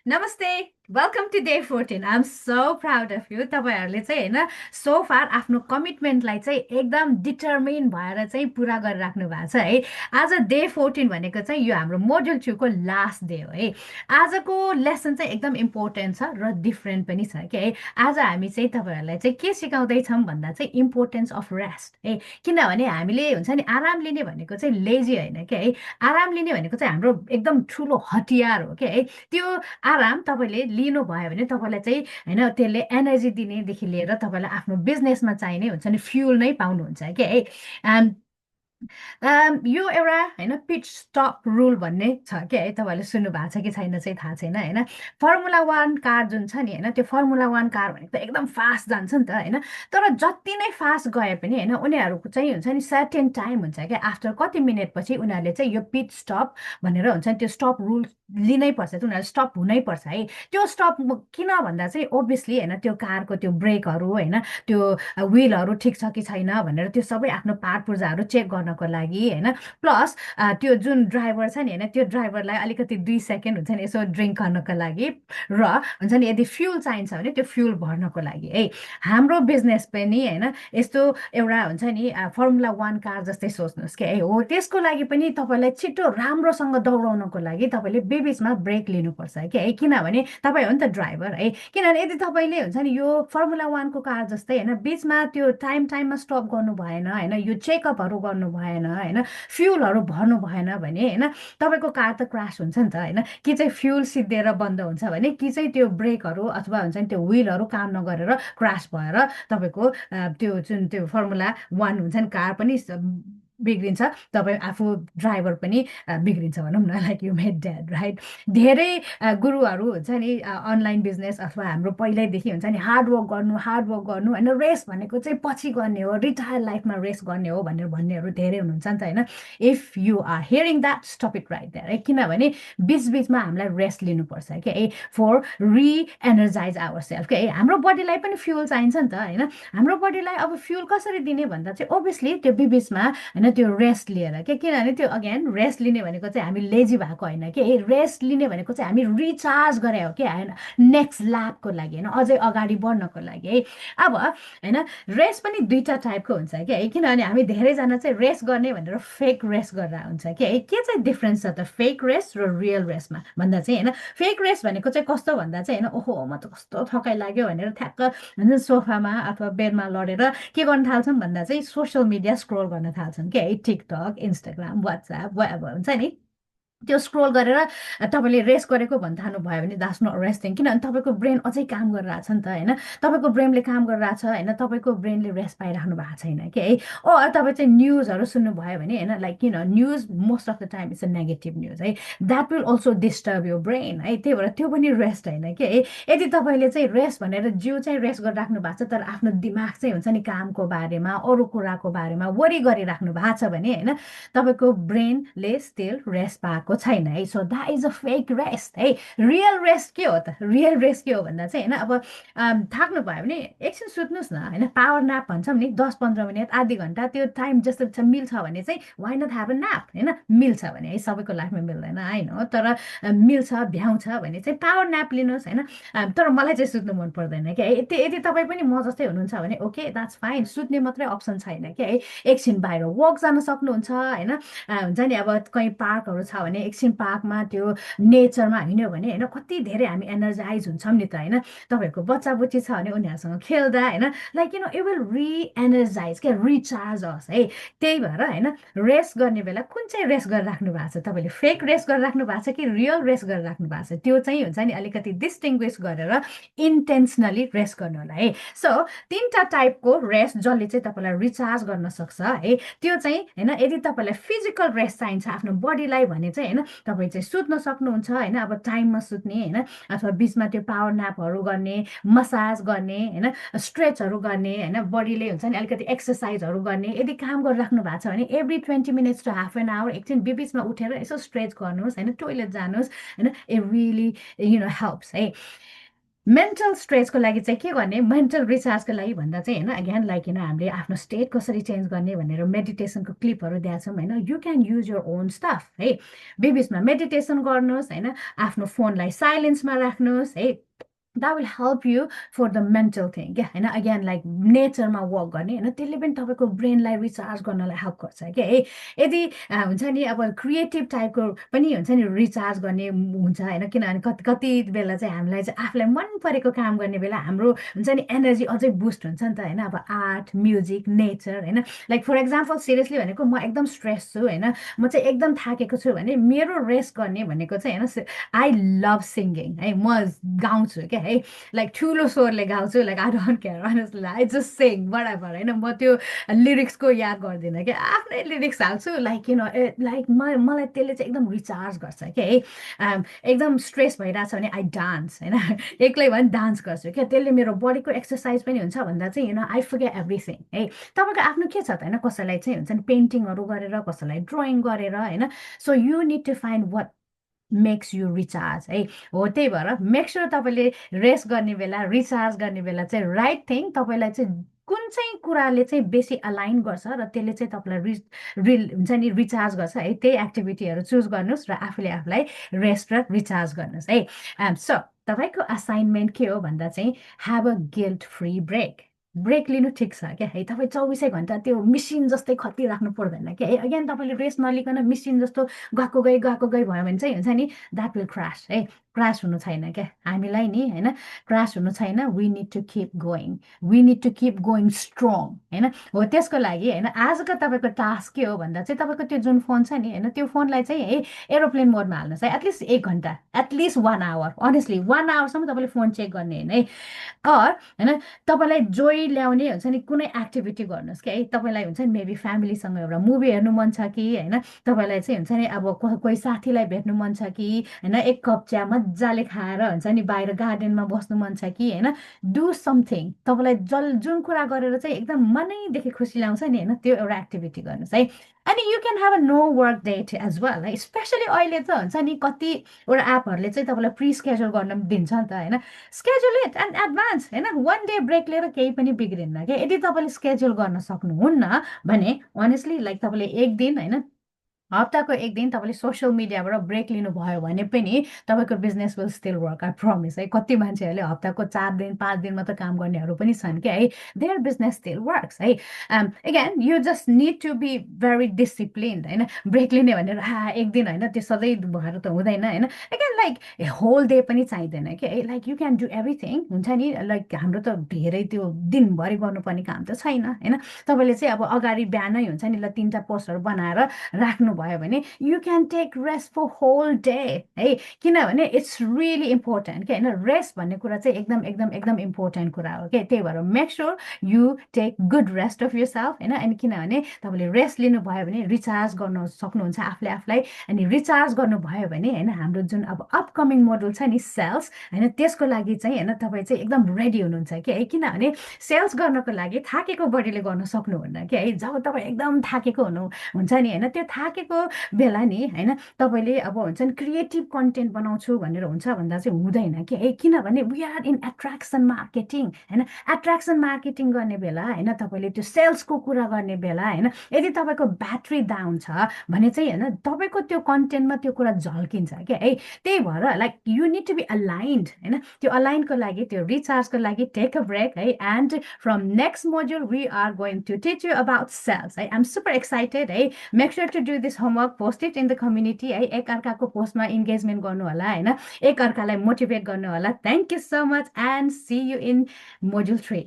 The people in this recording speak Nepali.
Namaste. Welcome to day 14. I'm so proud of you. तपाईँहरूले चाहिँ होइन सो फार आफ्नो कमिटमेन्टलाई चाहिँ एकदम डिटर्मिन भएर चाहिँ पुरा गरिराख्नु भएको छ है। आज डे 14 भनेको चाहिँ यो हाम्रो मोड्युल 2 को लास्ट डे हो है। आजको लेसन चाहिँ एकदम इम्पोर्टेन्ट छ र डिफ्रेन्ट पनि छ कि है। आज हामी चाहिँ तपाईँहरूलाई चाहिँ के सिकाउँदैछौँ भन्दा चाहिँ इम्पोर्टेन्स अफ रेस्ट है। किनभने हामीले हुन्छ नि आराम लिने भनेको चाहिँ लेजी होइन क्या है। आराम लिने भनेको चाहिँ हाम्रो एकदम ठुलो हतियार हो क्या है। त्यो आराम तपाईँले लिनुभयो भने तपाईँलाई चाहिँ होइन त्यसले एनर्जी दिनेदेखि लिएर तपाईँलाई आफ्नो बिजनेसमा चाहिने हुन्छ नि फ्युल नै पाउनुहुन्छ क्या है। यो एउटा होइन पिट स्टप रुल भन्ने छ क्या है। तपाईँहरूले सुन्नु भएको छ कि छैन चाहिँ थाहा छैन होइन। फर्मुला 1 कार जुन छ नि होइन त्यो फर्मुला 1 कार भनेको त एकदम फास्ट जान्छ नि त होइन। तर जति नै फास्ट गए पनि होइन उनीहरूको चाहिँ हुन्छ नि सर्टेन टाइम हुन्छ क्या। आफ्टर कति मिनटपछि उनीहरूले चाहिँ यो पिट स्टप भनेर हुन्छ नि त्यो स्टप रुल लिनै पर्छ। उनीहरू स्टप हुनै पर्छ है। त्यो स्टप किन भन्दा चाहिँ ओभियसली होइन त्यो कारको त्यो ब्रेकहरू होइन त्यो विलहरू ठिक छ कि छैन भनेर त्यो सबै आफ्नो पार्ट पुर्जाहरू चेक गर्नको लागि होइन। प्लस त्यो जुन ड्राइभर छ नि होइन त्यो ड्राइभरलाई अलिकति 2 सेकेन्ड हुन्छ नि यसो ड्रिङ्क गर्नको लागि र हुन्छ नि यदि फ्युल चाहिन्छ भने त्यो फ्युल भर्नको लागि है। हाम्रो बिजनेस पनि होइन यस्तो एउटा हुन्छ नि फर्मुला 1 कार जस्तै सोच्नुहोस् कि है। हो त्यसको लागि पनि तपाईँलाई छिटो राम्रोसँग दौडाउनको लागि तपाईँले बिचमा ब्रेक लिनुपर्छ क्या है। किनभने तपाईँ हो नि त ड्राइभर है। किनभने यदि तपाईँले हुन्छ नि यो फर्मुला 1 को कार जस्तै होइन बिचमा त्यो टाइममा स्टप गर्नु भएन होइन यो चेकअपहरू गर्नु भएन होइन फ्युलहरू भर्नु भएन भने होइन तपाईँको कार त क्रास हुन्छ नि त होइन। कि चाहिँ फ्युल सिद्धिएर बन्द हुन्छ भने कि चाहिँ त्यो ब्रेकहरू अथवा हुन्छ नि त्यो विलहरू काम नगरेर क्रास भएर तपाईँको त्यो जुन त्यो फर्मुला 1 हुन्छ नि कार पनि बिग्रिन्छ। तपाईँ आफू ड्राइभर पनि बिग्रिन्छ भनौँ न like you made dad right. धेरै गुरुहरू हुन्छ नि अनलाइन बिजनेस अथवा हाम्रो पहिल्यैदेखि हुन्छ नि हार्डवर्क गर्नु होइन रेस्ट भनेको चाहिँ पछि गर्ने हो रिटायर लाइफमा रेस्ट गर्ने हो भनेर भन्नेहरू धेरै हुनुहुन्छ नि त होइन। If you are hearing that stop it right that है। किनभने बिचबिचमा हामीलाई रेस्ट लिनुपर्छ क्या है फर रिएनर्जाइज आवर सेल्फ क्या है। हाम्रो बडीलाई पनि फ्युल चाहिन्छ नि त होइन। हाम्रो बडीलाई अब फ्युल कसरी दिने भन्दा चाहिँ ओभियसली त्यो बिचमा होइन त्यो रेस्ट लिएर के। किनभने त्यो अगेन रेस्ट लिने भनेको चाहिँ हामी लेजी भएको होइन कि रेस्ट लिने भनेको चाहिँ हामी रिचार्ज गरे हो कि होइन नेक्स्ट ल्यापको लागि होइन अझै अगाडि बढ्नको लागि है। अब होइन रेस्ट पनि दुईवटा टाइपको हुन्छ क्या है। किनभने हामी धेरैजना चाहिँ रेस्ट गर्ने भनेर फेक रेस्ट गरेर हुन्छ कि है। के चाहिँ डिफ्रेन्स छ त फेक रेस्ट र रियल रेस्टमा भन्दा चाहिँ होइन फेक रेस्ट भनेको चाहिँ कस्तो भन्दा चाहिँ होइन ओहो म त कस्तो थकाइ लाग्यो भनेर ठ्याक्क हुन्छ सोफामा अथवा बेडमा लडेर के गर्न थाल्छौँ भन्दा चाहिँ सोसियल मिडिया स्क्रोल गर्न थाल्छौँ क्या है। टिकटक इन्स्टाग्राम वाट्सएप वेभर हुन्छ नि त्यो स्क्रोल गरेर तपाईँले रेस्ट गरेको भन्न थाल्नुभयो भने द्याट्स नट रेस्टिङ। किनभने तपाईँको ब्रेन अझै काम गरिरहेछ नि त होइन। तपाईँको ब्रेनले काम गरिरहेछ होइन तपाईँको ब्रेनले रेस्ट पाइराख्नु भएको छैन कि है। तपाईँ चाहिँ न्युजहरू सुन्नुभयो भने होइन like news most of the time it's a negative news है। द्याट विल अल्सो डिस्टर्ब यो ब्रेन है। त्यही भएर त्यो पनि रेस्ट होइन कि है। यदि तपाईँले चाहिँ रेस्ट भनेर जिउ चाहिँ रेस्ट गरिराख्नु भएको छ तर आफ्नो दिमाग चाहिँ हुन्छ नि कामको बारेमा अरू कुराको बारेमा वरि गरिराख्नु भएको छ भने होइन तपाईँको ब्रेनले स्टिल रेस्ट पाएको छैन है। So that is a fake rest है। रियल रेस्ट के हो त रियल रेस्ट के हो भन्दा चाहिँ होइन अब थाक्नु भयो भने एकछिन सुत्नुहोस् न होइन पावर न्याप भन्छौँ नि 10-15 मिनट आधी घन्टा त्यो टाइम जस्तो मिल्छ भने चाहिँ why not have a nap होइन मिल्छ भने है सबैको लाइफमा मिल्दैन होइन तर मिल्छ भ्याउँछ भने चाहिँ पावर न्याप लिनुहोस् होइन। तर मलाई चाहिँ सुत्नु मन पर्दैन क्या है। यदि तपाईँ पनि म जस्तै हुनुहुन्छ भने ओके द्याट्स फाइन सुत्ने मात्रै अप्सन छैन क्या है। एकछिन बाहिर वक जान सक्नुहुन्छ होइन हुन्छ नि अब कहीँ पार्कहरू छ भने एकछिन पार्कमा त्यो नेचरमा हिँड्यो भने होइन कति धेरै हामी एनर्जाइज हुन्छौँ नि त होइन। तपाईँहरूको बच्चा बुच्ची छ भने उनीहरूसँग खेल्दा होइन लाइक इट विल रिएनर्जाइज क्या रिचार्ज होस् है। त्यही भएर होइन रेस्ट गर्ने बेला कुन चाहिँ रेस्ट गरिराख्नु भएको छ तपाईँले फेक रेस्ट गरिराख्नु भएको छ कि रियल रेस्ट गरिराख्नु भएको छ त्यो चाहिँ हुन्छ नि अलिकति डिस्टिङ्ग्विस गरेर इन्टेन्सनली रेस्ट गर्नु होला है। सो 3टा टाइपको रेस्ट जसले चाहिँ तपाईँलाई रिचार्ज गर्न सक्छ है। त्यो चाहिँ होइन यदि तपाईँलाई फिजिकल रेस्ट चाहिन्छ आफ्नो बडीलाई भने चाहिँ होइन तपाईँ चाहिँ सुत्न सक्नुहुन्छ होइन अब टाइममा सुत्ने होइन अथवा बिचमा त्यो पावर न्यापहरू गर्ने मसाज गर्ने होइन स्ट्रेचहरू गर्ने होइन बडीले हुन्छ नि अलिकति एक्सर्साइजहरू गर्ने। यदि काम गरिराख्नु भएको छ भने every 20 minutes to half an hour एकछिन बिचमा उठेर यसो स्ट्रेच गर्नुहोस् होइन टोइलेट जानुहोस् होइन इट रियली हेल्प्स है। मेन्टल स्ट्रेसको लागि चाहिँ के गर्ने, मेन्टल रिचार्जको लागि भन्दा चाहिँ होइन, अगेन लाइक हामीले आफ्नो स्टेट कसरी चेन्ज गर्ने भनेर मेडिटेसनको क्लिपहरू दिएको छौँ होइन। You can use your own stuff है। बिचमा मेडिटेसन गर्नुहोस् होइन, आफ्नो फोनलाई साइलेन्समा राख्नुहोस् है। That will help you for the mental thing क्या होइन। अगेन लाइक नेचरमा वक गर्ने होइन, त्यसले पनि तपाईँको ब्रेनलाई रिचार्ज गर्नलाई हेल्प गर्छ क्या है। यदि हुन्छ नि अब क्रिएटिभ टाइपको पनि हुन्छ नि रिचार्ज गर्ने हुन्छ होइन, किनभने कति कति बेला चाहिँ हामीलाई चाहिँ आफूलाई मन परेको काम गर्ने बेला हाम्रो हुन्छ नि एनर्जी अझै बुस्ट हुन्छ नि त होइन। अब आर्ट, म्युजिक, नेचर होइन। लाइक फर एक्जाम्पल सिरियसली भनेको म एकदम स्ट्रेस छु होइन, म चाहिँ एकदम थाकेको छु भने मेरो रेस्ट गर्ने भनेको चाहिँ होइन, आई लभ सिङ्गिङ है। म गाउँछु क्या है, लाइक ठुलो स्वरले गाउँछु, like I don't care honestly, I just sing बराबर होइन। म त्यो लिरिक्सको याद गर्दिनँ क्या, आफ्नै लिरिक्स हाल्छु लाइक लाइक मलाई त्यसले चाहिँ एकदम रिचार्ज गर्छ क्या है। एकदम स्ट्रेस भइरहेछ भने आई डान्स होइन, एक्लै भए पनि डान्स गर्छु क्या, त्यसले मेरो बडीको एक्सर्साइज पनि हुन्छ भन्दा चाहिँ आई फर्गेट एभ्रिथिङ है। तपाईँको आफ्नो के छ त होइन, कसैलाई चाहिँ हुन्छ नि पेन्टिङहरू गरेर, कसैलाई ड्रइङ गरेर होइन। So you need to find what makes you recharge है। हो त्यही भएर मेक स्योर तपाईँले रेस्ट गर्ने बेला, रिचार्ज गर्ने बेला चाहिँ राइट थिङ तपाईँलाई चाहिँ कुन चाहिँ कुराले चाहिँ बेसी अलाइन गर्छ र त्यसले चाहिँ तपाईँलाई हुन्छ नि रिचार्ज गर्छ है, त्यही एक्टिभिटीहरू चुज गर्नुहोस् र आफूले आफूलाई रेस्ट र रिचार्ज गर्नुहोस् है। सो तपाईँको असाइनमेन्ट के हो भन्दा चाहिँ have a guilt free break. Break लिनु ठिक छ क्या है, तपाईँ 24 घन्टा त्यो मिसिन जस्तै खटिराख्नु पर्दैन क्या है। अगेन तपाईँले रेस्ट नलिकन मिसिन जस्तो गएको गई भयो भने चाहिँ हुन्छ नि द्याट विल क्रास है। क्रास हुनु छैन क्या हामीलाई नि होइन, क्रास हुनु छैन। We need to keep going, we need to keep going strong होइन। हो त्यसको लागि होइन आजको तपाईँको टास्क के हो भन्दा चाहिँ तपाईँको त्यो जुन फोन छ नि होइन, त्यो फोनलाई चाहिँ है एरोप्लेन मोडमा हाल्नुहोस् है, एटलिस्ट 1 घन्टा, एटलिस्ट 1 आवर, अनेस्टली 1 आवरसम्म तपाईँले फोन चेक गर्ने होइन है। होइन तपाईँलाई जोइ ल्याउने हुन्छ नि कुनै एक्टिभिटी गर्नुहोस् क्या है। तपाईँलाई हुन्छ नि मेबी फ्यामिलीसँग एउटा मुभी हेर्नु मन छ कि होइन, तपाईँलाई चाहिँ हुन्छ नि अब कोही साथीलाई भेट्नु मन छ कि होइन, एक कप चिया मजाले खाएर हुन्छ नि बाहिर गार्डनमा बस्नु मन छ कि होइन, डु समथिङ। तपाईँलाई जुन कुरा गरेर चाहिँ एकदम मनैदेखि खुसी ल्याउँछ नि होइन, त्यो एउटा एक्टिभिटी गर्नुहोस् है। अनि you can have a no work date as well है। स्पेसली अहिले त हुन्छ नि कतिवटा एपहरूले चाहिँ तपाईँलाई प्रि स्केड्युल गर्न दिन्छ नि त होइन। स्केड्युल इट एन्ड एडभान्स होइन, 1 डे ब्रेक लिएर केही पनि बिग्रिन्न क्या। यदि तपाईँले स्केड्युल गर्न सक्नुहुन्न भने अनेस्टली लाइक तपाईँले 1 दिन होइन, हप्ताको 1 दिन तपाईँले सोसियल मिडियाबाट ब्रेक लिनुभयो भने पनि तपाईँको business will still work, I promise है। कति मान्छेहरूले हप्ताको 4 दिन 5 दिन मात्र काम गर्नेहरू पनि छन् क्या है, देयर बिजनेस स्टिल वर्क्स है। Again you just need to be very disciplined होइन। ब्रेक लिने भनेर 1 दिन होइन, त्यो सधैँ भएर त हुँदैन होइन। अगेन लाइक होल डे पनि चाहिँदैन क्या है, like you can do everything हुन्छ नि। लाइक हाम्रो त धेरै त्यो दिनभरि गर्नुपर्ने काम त छैन होइन। तपाईँले चाहिँ अब अगाडि बिहानै हुन्छ नि ल 3टा पोस्टहरू बनाएर राख्नुभयो भने you can take rest for whole day है। किनभने इट्स रियली इम्पोर्टेन्ट क्या होइन, रेस्ट भन्ने कुरा चाहिँ एकदम एकदम एकदम इम्पोर्टेन्ट कुरा हो क्या। त्यही भएर make sure you take good rest of yourself होइन। अनि किनभने तपाईँले रेस्ट लिनुभयो भने रिचार्ज गर्नु सक्नुहुन्छ आफूले आफूलाई। अनि रिचार्ज गर्नुभयो भने होइन हाम्रो जुन अब अपकमिङ मोडल छ नि सेल्स होइन, त्यसको लागि चाहिँ होइन तपाईँ चाहिँ एकदम रेडी हुनुहुन्छ क्या है। किनभने सेल्स गर्नको लागि थाकेको बडीले गर्न सक्नुहुन्न क्या है। जब तपाईँ एकदम थाकेको हुन्छ नि होइन, त्यो थाकेको बेला नि होइन तपाईँले अब हुन्छ नि क्रिएटिभ कन्टेन्ट बनाउँछु भनेर हुन्छ भन्दा चाहिँ हुँदैन कि है। किनभने we are in attraction marketing होइन। एट्र्याक्सन मार्केटिङ गर्ने बेला होइन, तपाईँले त्यो सेल्सको कुरा गर्ने बेला होइन, यदि तपाईँको ब्याट्री डाउन छ भने चाहिँ होइन तपाईँको त्यो कन्टेन्टमा त्यो कुरा झल्किन्छ क्या है। त्यही भएर like you need to be aligned होइन। त्यो अलाइनको लागि, त्यो रिचार्जको लागि टेक अ ब्रेक है। And from next module we are going to teach you about sales है। आइ एम सुपर एक्साइटेड है। Make sure to do this homework, post it in the community है। एकअर्काको पोस्टमा इन्गेजमेन्ट गर्नु होला होइन, एकअर्कालाई मोटिभेट गर्नु होला। Thank you so much and see you in module 3।